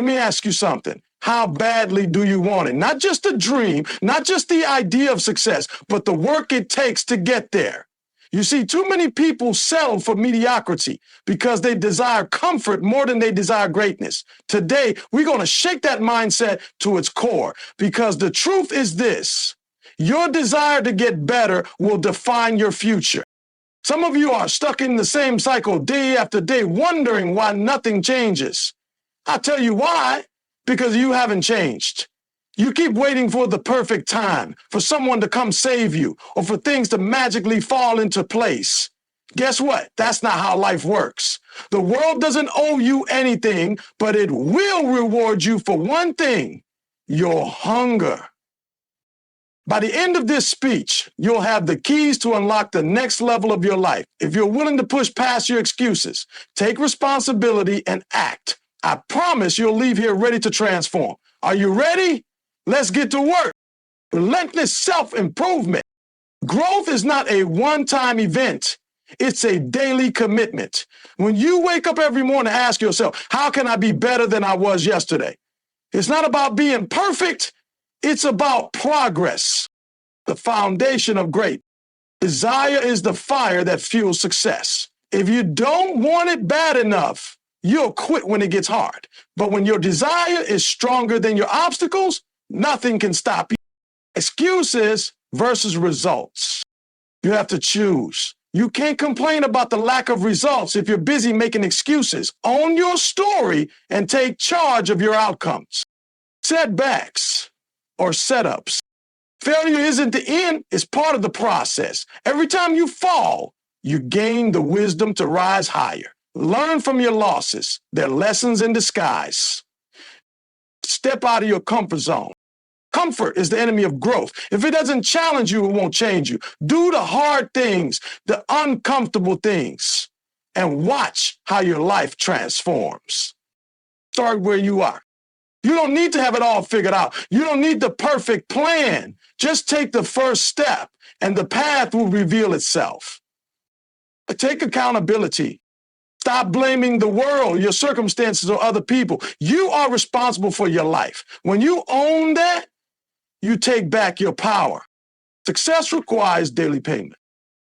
Let me ask you something. How badly do you want it? Not just a dream, not just the idea of success, but the work it takes to get there. You see, too many people settle for mediocrity because they desire comfort more than they desire greatness. Today, we're going to shake that mindset to its core because the truth is this: your desire to get better will define your future. Some of you are stuck in the same cycle day after day, wondering why nothing changes. I'll tell you why: because you haven't changed. You keep waiting for the perfect time, for someone to come save you, or for things to magically fall into place. Guess what? That's not how life works. The world doesn't owe you anything, but it will reward you for one thing: your hunger. By the end of this speech, you'll have the keys to unlock the next level of your life. If you're willing to push past your excuses, take responsibility, and act, I promise you'll leave here ready to transform. Are you ready? Let's get to work. Relentless self-improvement. Growth is not a one-time event. It's a daily commitment. When you wake up every morning, ask yourself, how can I be better than I was yesterday? It's not about being perfect. It's about progress. The foundation of great. Desire is the fire that fuels success. If you don't want it bad enough, you'll quit when it gets hard. But when your desire is stronger than your obstacles, nothing can stop you. Excuses versus results. You have to choose. You can't complain about the lack of results if you're busy making excuses. Own your story and take charge of your outcomes. Setbacks or setups. Failure isn't the end, it's part of the process. Every time you fall, you gain the wisdom to rise higher. Learn from your losses. They're lessons in disguise. Step out of your comfort zone. Comfort is the enemy of growth. If it doesn't challenge you, it won't change you. Do the hard things, the uncomfortable things, and watch how your life transforms. Start where you are. You don't need to have it all figured out. You don't need the perfect plan. Just take the first step, and the path will reveal itself. Take accountability. Stop blaming the world, your circumstances, or other people. You are responsible for your life. When you own that, you take back your power. Success requires daily payment.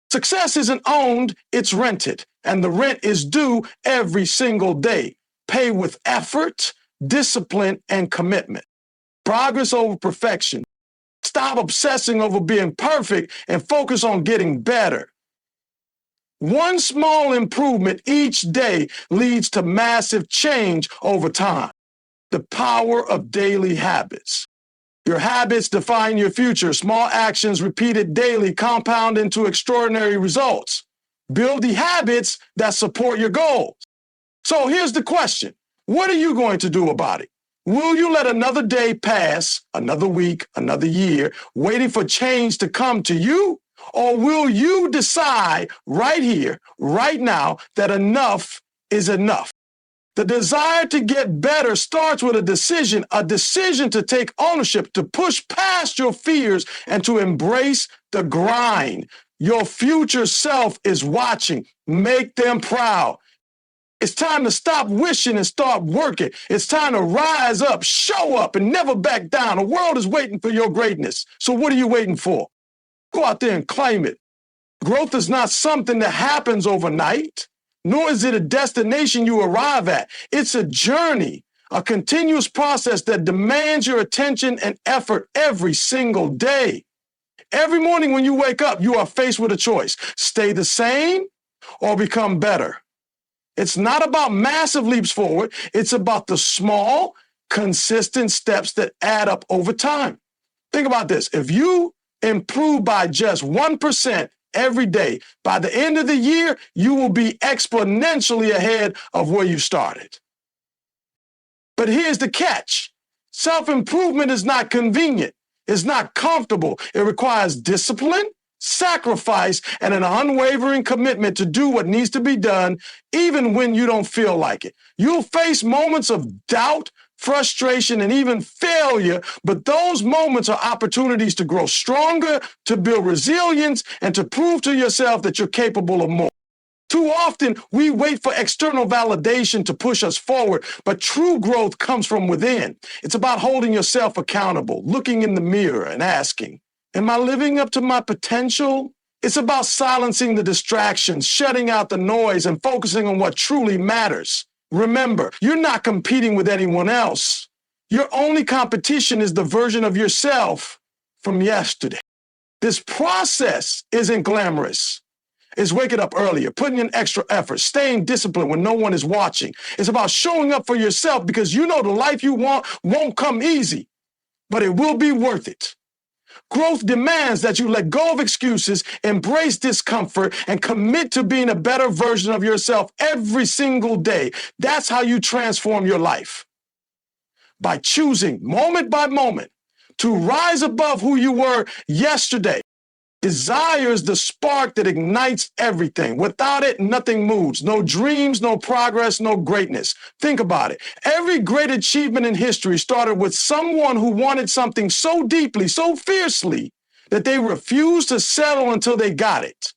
Success isn't owned, it's rented, and the rent is due every single day. Pay with effort, discipline, and commitment. Progress over perfection. Stop obsessing over being perfect and focus on getting better. One small improvement each day leads to massive change over time. The power of daily habits. Your habits define your future. Small actions repeated daily compound into extraordinary results. Build the habits that support your goals. So here's the question. What are you going to do about it? Will you let another day pass, another week, another year, waiting for change to come to you? Or will you decide right here, right now, that enough is enough? The desire to get better starts with a decision to take ownership, to push past your fears, and to embrace the grind. Your future self is watching. Make them proud. It's time to stop wishing and start working. It's time to rise up, show up, and never back down. The world is waiting for your greatness. So what are you waiting for? Go out there and claim it. Growth is not something that happens overnight, nor is it a destination you arrive at. It's a journey, a continuous process that demands your attention and effort every single day. Every morning when you wake up, you are faced with a choice: stay the same or become better. It's not about massive leaps forward. It's about the small, consistent steps that add up over time. Think about this. If you improve by just 1% every day, by the end of the year, you will be exponentially ahead of where you started. But here's the catch. Self-improvement is not convenient. It's not comfortable. It requires discipline, sacrifice, and an unwavering commitment to do what needs to be done, even when you don't feel like it. You'll face moments of doubt, frustration, and even failure, but those moments are opportunities to grow stronger, to build resilience, and to prove to yourself that you're capable of more. Too often, we wait for external validation to push us forward, but true growth comes from within. It's about holding yourself accountable, looking in the mirror and asking, am I living up to my potential? It's about silencing the distractions, shutting out the noise, and focusing on what truly matters. Remember, you're not competing with anyone else. Your only competition is the version of yourself from yesterday. This process isn't glamorous. It's waking up earlier, putting in extra effort, staying disciplined when no one is watching. It's about showing up for yourself because you know the life you want won't come easy, but it will be worth it. Growth demands that you let go of excuses, embrace discomfort, and commit to being a better version of yourself every single day. That's how you transform your life. By choosing moment by moment to rise above who you were yesterday. Desire is the spark that ignites everything. Without it, nothing moves. No dreams, no progress, no greatness. Think about it. Every great achievement in history started with someone who wanted something so deeply, so fiercely, that they refused to settle until they got it.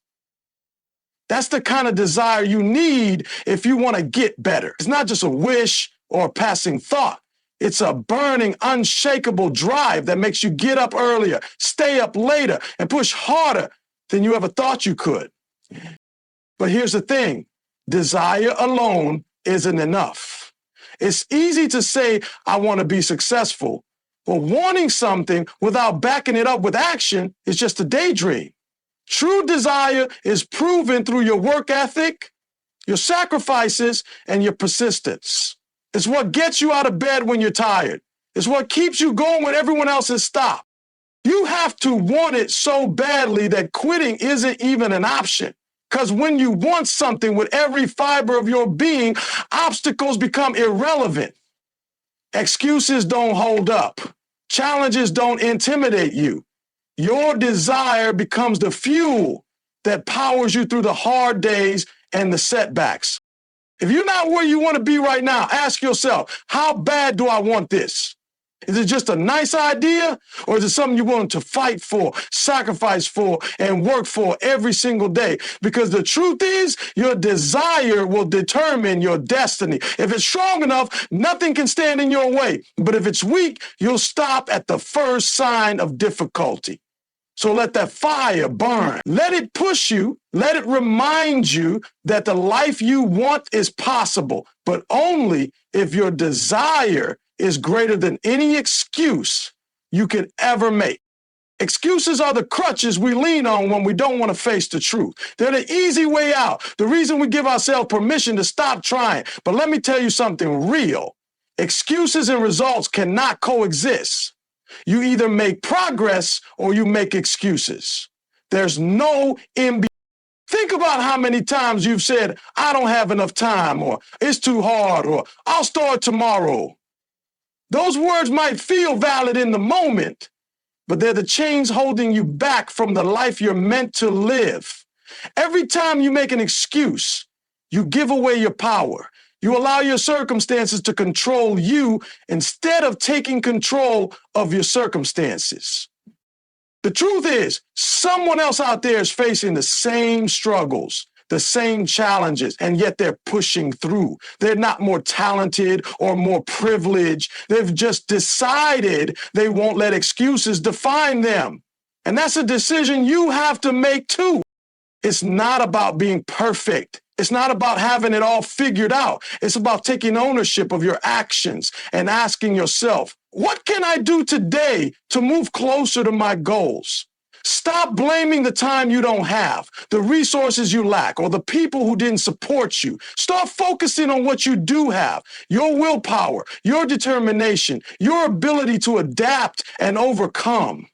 That's the kind of desire you need if you want to get better. It's not just a wish or a passing thought. It's a burning, unshakable drive that makes you get up earlier, stay up later, and push harder than you ever thought you could. But here's the thing, desire alone isn't enough. It's easy to say, I want to be successful, but wanting something without backing it up with action is just a daydream. True desire is proven through your work ethic, your sacrifices, and your persistence. It's what gets you out of bed when you're tired. It's what keeps you going when everyone else has stopped. You have to want it so badly that quitting isn't even an option. Because when you want something with every fiber of your being, obstacles become irrelevant. Excuses don't hold up. Challenges don't intimidate you. Your desire becomes the fuel that powers you through the hard days and the setbacks. If you're not where you want to be right now, ask yourself, how bad do I want this? Is it just a nice idea, or is it something you're willing to fight for, sacrifice for, and work for every single day? Because the truth is, your desire will determine your destiny. If it's strong enough, nothing can stand in your way. But if it's weak, you'll stop at the first sign of difficulty. So let that fire burn. Let it push you. Let it remind you that the life you want is possible, but only if your desire is greater than any excuse you could ever make. Excuses are the crutches we lean on when we don't want to face the truth. They're the easy way out, the reason we give ourselves permission to stop trying. But let me tell you something real. Excuses and results cannot coexist. You either make progress or you make excuses. There's no in between. Think about how many times you've said, I don't have enough time, or it's too hard, or I'll start tomorrow. Those words might feel valid in the moment, but they're the chains holding you back from the life you're meant to live. Every time you make an excuse, you give away your power. You allow your circumstances to control you instead of taking control of your circumstances. The truth is, someone else out there is facing the same struggles, the same challenges, and yet they're pushing through. They're not more talented or more privileged. They've just decided they won't let excuses define them. And that's a decision you have to make too. It's not about being perfect. It's not about having it all figured out. It's about taking ownership of your actions and asking yourself, what can I do today to move closer to my goals? Stop blaming the time you don't have, the resources you lack, or the people who didn't support you. Start focusing on what you do have, your willpower, your determination, your ability to adapt and overcome.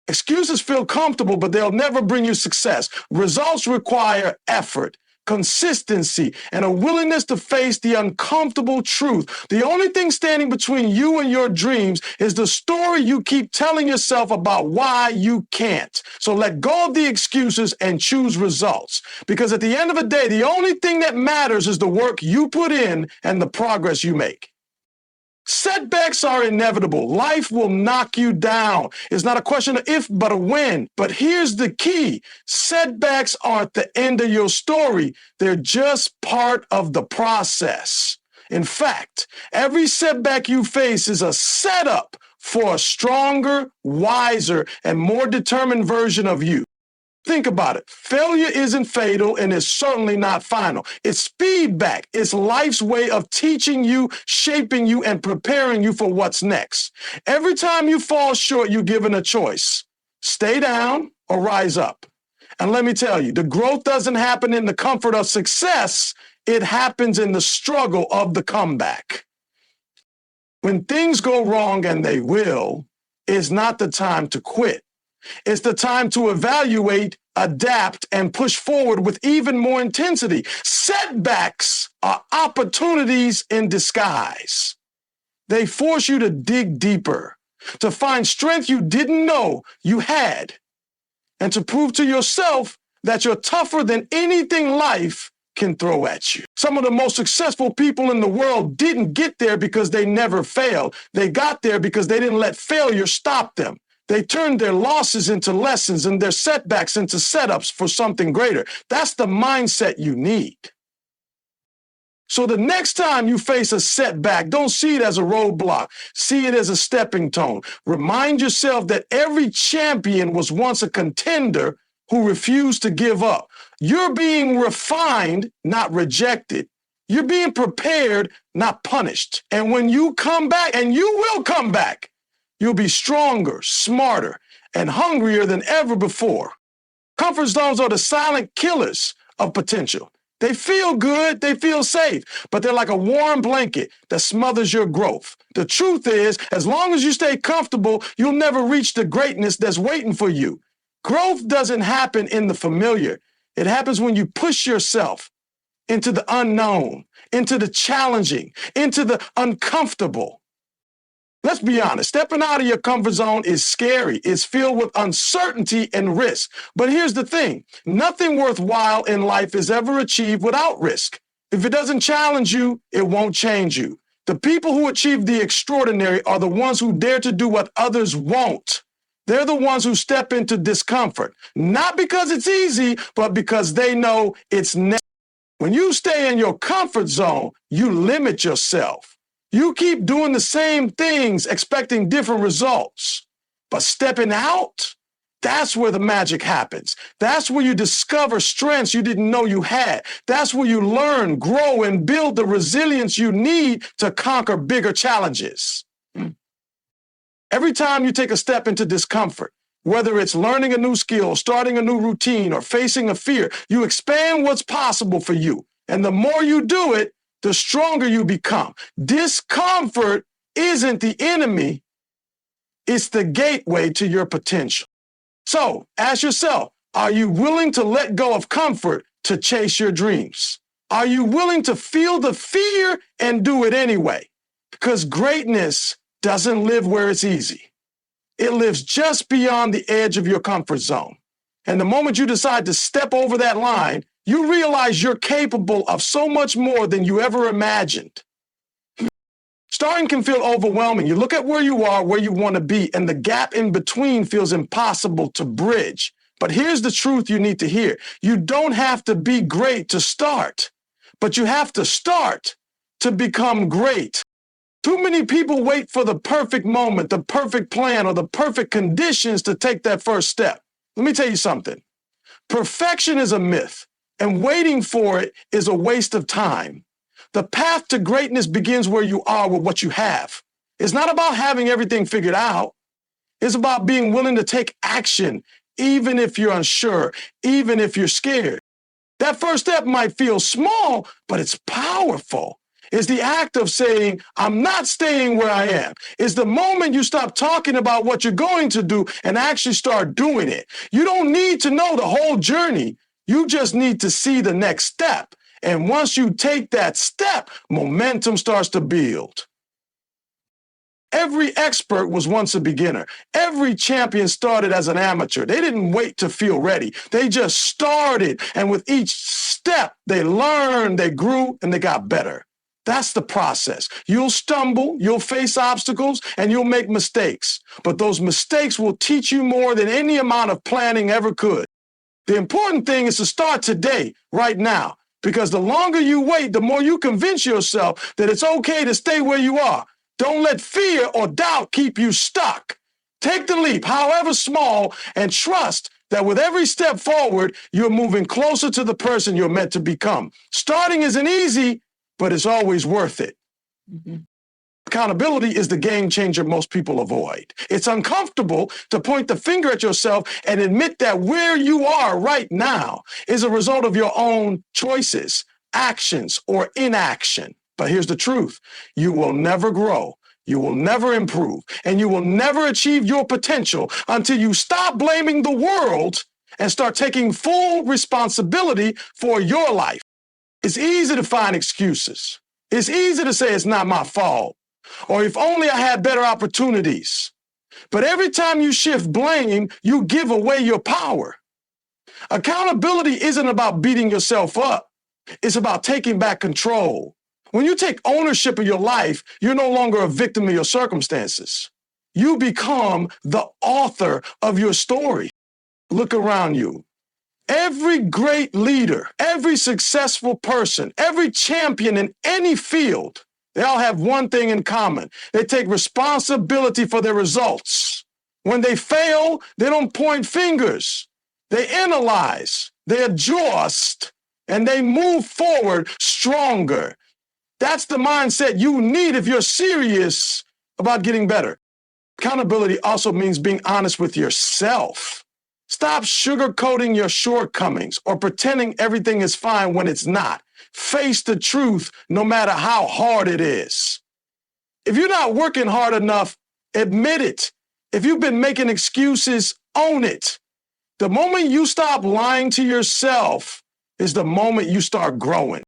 Excuses feel comfortable, but they'll never bring you success. Results require effort, consistency, and a willingness to face the uncomfortable truth. The only thing standing between you and your dreams is the story you keep telling yourself about why you can't. So let go of the excuses and choose results. Because at the end of the day, the only thing that matters is the work you put in and the progress you make. Setbacks are inevitable. Life will knock you down. It's not a question of if, but a when. But here's the key. Setbacks aren't the end of your story. They're just part of the process. In fact, every setback you face is a setup for a stronger, wiser, and more determined version of you. Think about it. Failure isn't fatal and it's certainly not final. It's feedback. It's life's way of teaching you, shaping you, and preparing you for what's next. Every time you fall short, you're given a choice. Stay down or rise up. And let me tell you, the growth doesn't happen in the comfort of success. It happens in the struggle of the comeback. When things go wrong, and they will, it's not the time to quit. It's the time to evaluate, adapt, and push forward with even more intensity. Setbacks are opportunities in disguise. They force you to dig deeper, to find strength you didn't know you had, and to prove to yourself that you're tougher than anything life can throw at you. Some of the most successful people in the world didn't get there because they never failed. They got there because they didn't let failure stop them. They turned their losses into lessons and their setbacks into setups for something greater. That's the mindset you need. So the next time you face a setback, don't see it as a roadblock. See it as a stepping stone. Remind yourself that every champion was once a contender who refused to give up. You're being refined, not rejected. You're being prepared, not punished. And when you come back, and you will come back, you'll be stronger, smarter, and hungrier than ever before. Comfort zones are the silent killers of potential. They feel good, they feel safe, but they're like a warm blanket that smothers your growth. The truth is, as long as you stay comfortable, you'll never reach the greatness that's waiting for you. Growth doesn't happen in the familiar. It happens when you push yourself into the unknown, into the challenging, into the uncomfortable. Let's be honest, stepping out of your comfort zone is scary. It's filled with uncertainty and risk. But here's the thing, nothing worthwhile in life is ever achieved without risk. If it doesn't challenge you, it won't change you. The people who achieve the extraordinary are the ones who dare to do what others won't. They're the ones who step into discomfort, not because it's easy, but because they know it's necessary. When you stay in your comfort zone, you limit yourself. You keep doing the same things, expecting different results. But stepping out, that's where the magic happens. That's where you discover strengths you didn't know you had. That's where you learn, grow, and build the resilience you need to conquer bigger challenges. Every time you take a step into discomfort, whether it's learning a new skill, starting a new routine, or facing a fear, you expand what's possible for you. And the more you do it, the stronger you become. Discomfort isn't the enemy, it's the gateway to your potential. So ask yourself, are you willing to let go of comfort to chase your dreams? Are you willing to feel the fear and do it anyway? Because greatness doesn't live where it's easy. It lives just beyond the edge of your comfort zone. And the moment you decide to step over that line, you realize you're capable of so much more than you ever imagined. Starting can feel overwhelming. You look at where you are, where you want to be, and the gap in between feels impossible to bridge. But here's the truth you need to hear. You don't have to be great to start, but you have to start to become great. Too many people wait for the perfect moment, the perfect plan, or the perfect conditions to take that first step. Let me tell you something. Perfection is a myth, and waiting for it is a waste of time. The path to greatness begins where you are with what you have. It's not about having everything figured out. It's about being willing to take action, even if you're unsure, even if you're scared. That first step might feel small, but it's powerful. It's the act of saying, I'm not staying where I am. It's the moment you stop talking about what you're going to do and actually start doing it. You don't need to know the whole journey. You just need to see the next step. And once you take that step, momentum starts to build. Every expert was once a beginner. Every champion started as an amateur. They didn't wait to feel ready. They just started. And with each step, they learned, they grew, and they got better. That's the process. You'll stumble, you'll face obstacles, and you'll make mistakes. But those mistakes will teach you more than any amount of planning ever could. The important thing is to start today, right now, because the longer you wait, the more you convince yourself that it's okay to stay where you are. Don't let fear or doubt keep you stuck. Take the leap, however small, and trust that with every step forward, you're moving closer to the person you're meant to become. Starting isn't easy, but it's always worth it. Mm-hmm. Accountability is the game changer most people avoid. It's uncomfortable to point the finger at yourself and admit that where you are right now is a result of your own choices, actions, or inaction. But here's the truth. You will never grow, you will never improve, and you will never achieve your potential until you stop blaming the world and start taking full responsibility for your life. It's easy to find excuses. It's easy to say it's not my fault, or if only I had better opportunities. But every time you shift blame, you give away your power. Accountability isn't about beating yourself up. It's about taking back control. When you take ownership of your life, you're no longer a victim of your circumstances. You become the author of your story. Look around you. Every great leader, every successful person, every champion in any field, they all have one thing in common. They take responsibility for their results. When they fail, they don't point fingers. They analyze, they adjust, and they move forward stronger. That's the mindset you need if you're serious about getting better. Accountability also means being honest with yourself. Stop sugarcoating your shortcomings or pretending everything is fine when it's not. Face the truth no matter how hard it is. If you're not working hard enough, admit it. If you've been making excuses, own it. The moment you stop lying to yourself is the moment you start growing.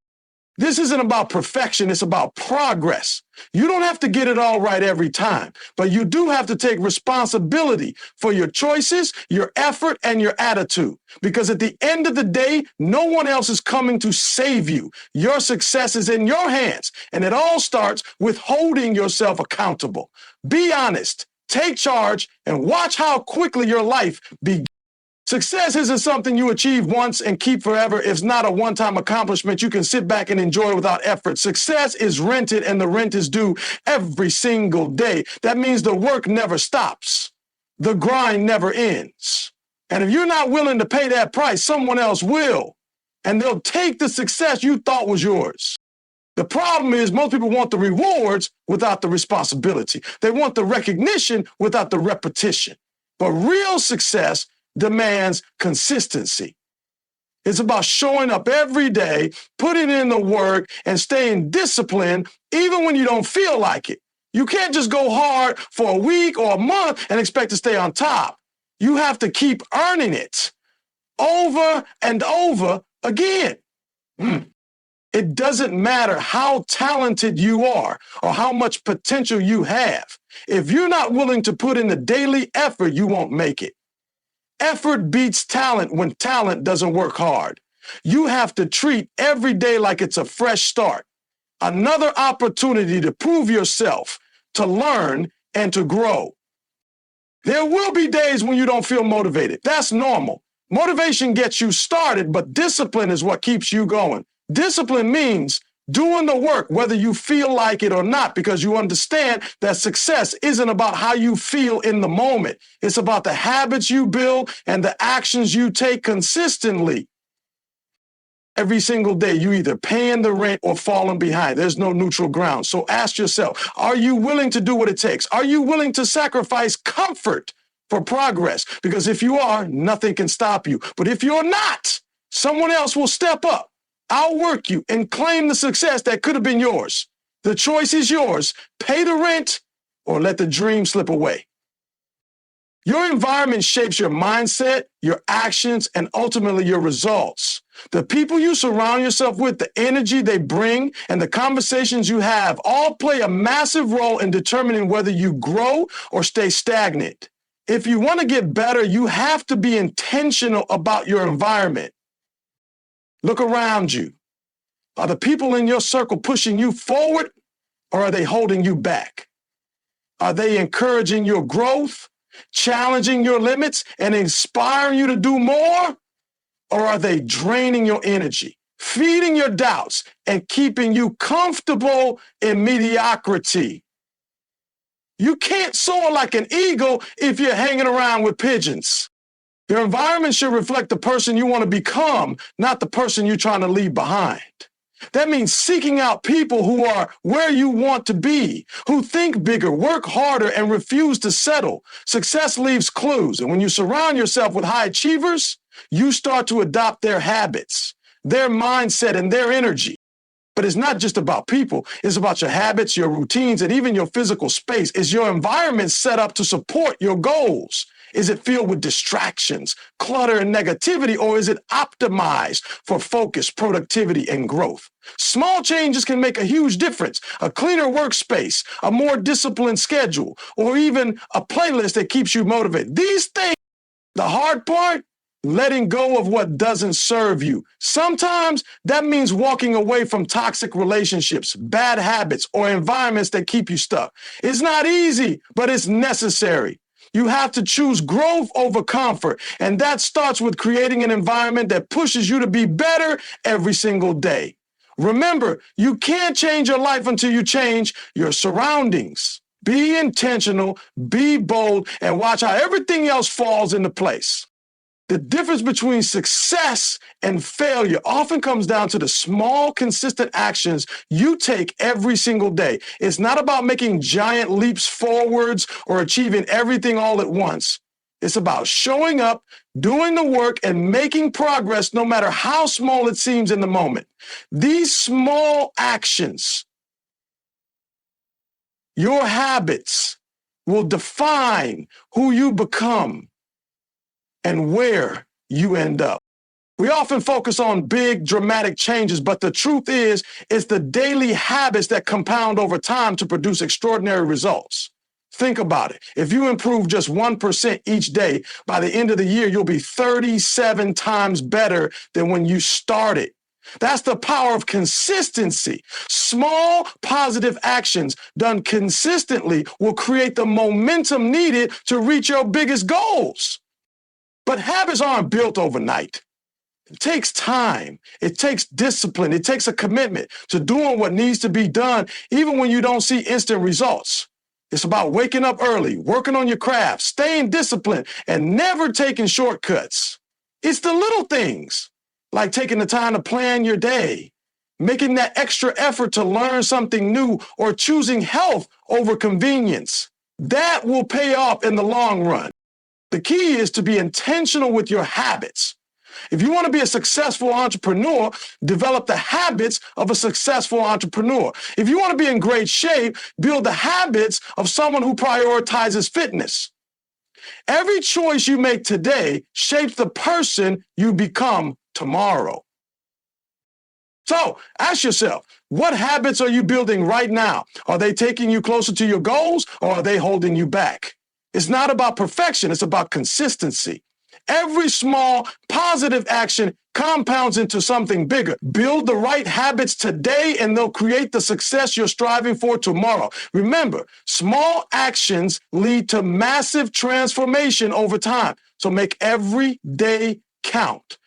This isn't about perfection, it's about progress. You don't have to get it all right every time, but you do have to take responsibility for your choices, your effort, and your attitude. Because at the end of the day, no one else is coming to save you. Your success is in your hands, and it all starts with holding yourself accountable. Be honest, take charge, and watch how quickly your life begins. Success isn't something you achieve once and keep forever. It's not a one-time accomplishment you can sit back and enjoy without effort. Success is rented and the rent is due every single day. That means the work never stops. The grind never ends. And if you're not willing to pay that price, someone else will. And they'll take the success you thought was yours. The problem is most people want the rewards without the responsibility. They want the recognition without the repetition. But real success demands consistency. It's about showing up every day, putting in the work, and staying disciplined even when you don't feel like it. You can't just go hard for a week or a month and expect to stay on top. You have to keep earning it over and over again. It doesn't matter how talented you are or how much potential you have. If you're not willing to put in the daily effort, you won't make it. Effort beats talent when talent doesn't work hard. You have to treat every day like it's a fresh start, another opportunity to prove yourself, to learn, and to grow. There will be days when you don't feel motivated. That's normal. Motivation gets you started, but discipline is what keeps you going. Discipline means doing the work whether you feel like it or not, because you understand that success isn't about how you feel in the moment. It's about the habits you build and the actions you take consistently. Every single day, you either paying the rent or falling behind. There's no neutral ground. So ask yourself, are you willing to do what it takes? Are you willing to sacrifice comfort for progress? Because if you are, nothing can stop you. But if you're not, someone else will step up, outwork you, and claim the success that could have been yours. The choice is yours. Pay the rent or let the dream slip away. Your environment shapes your mindset, your actions, and ultimately your results. The people you surround yourself with, the energy they bring, and the conversations you have all play a massive role in determining whether you grow or stay stagnant. If you want to get better, you have to be intentional about your environment. Look around you. Are the people in your circle pushing you forward, or are they holding you back? Are they encouraging your growth, challenging your limits, and inspiring you to do more? Or are they draining your energy, feeding your doubts, and keeping you comfortable in mediocrity? You can't soar like an eagle if you're hanging around with pigeons. Your environment should reflect the person you want to become, not the person you're trying to leave behind. That means seeking out people who are where you want to be, who think bigger, work harder, and refuse to settle. Success leaves clues, and when you surround yourself with high achievers, you start to adopt their habits, their mindset, and their energy. But it's not just about people. It's about your habits, your routines, and even your physical space. Is your environment set up to support your goals? Is it filled with distractions, clutter, and negativity, or is it optimized for focus, productivity, and growth? Small changes can make a huge difference. A cleaner workspace, a more disciplined schedule, or even a playlist that keeps you motivated. These things, the hard part, letting go of what doesn't serve you. Sometimes that means walking away from toxic relationships, bad habits, or environments that keep you stuck. It's not easy, but it's necessary. You have to choose growth over comfort, and that starts with creating an environment that pushes you to be better every single day. Remember, you can't change your life until you change your surroundings. Be intentional, be bold, and watch how everything else falls into place. The difference between success and failure often comes down to the small, consistent actions you take every single day. It's not about making giant leaps forwards or achieving everything all at once. It's about showing up, doing the work, and making progress no matter how small it seems in the moment. These small actions, your habits, will define who you become and where you end up. We often focus on big, dramatic changes, but the truth is, it's the daily habits that compound over time to produce extraordinary results. Think about it. If you improve just 1% each day, by the end of the year, you'll be 37 times better than when you started. That's the power of consistency. Small positive actions done consistently will create the momentum needed to reach your biggest goals. But habits aren't built overnight. It takes time. It takes discipline. It takes a commitment to doing what needs to be done, even when you don't see instant results. It's about waking up early, working on your craft, staying disciplined, and never taking shortcuts. It's the little things, like taking the time to plan your day, making that extra effort to learn something new, or choosing health over convenience. That will pay off in the long run. The key is to be intentional with your habits. If you want to be a successful entrepreneur, develop the habits of a successful entrepreneur. If you want to be in great shape, build the habits of someone who prioritizes fitness. Every choice you make today shapes the person you become tomorrow. So ask yourself, what habits are you building right now? Are they taking you closer to your goals, or are they holding you back? It's not about perfection, it's about consistency. Every small positive action compounds into something bigger. Build the right habits today and they'll create the success you're striving for tomorrow. Remember, small actions lead to massive transformation over time. So make every day count.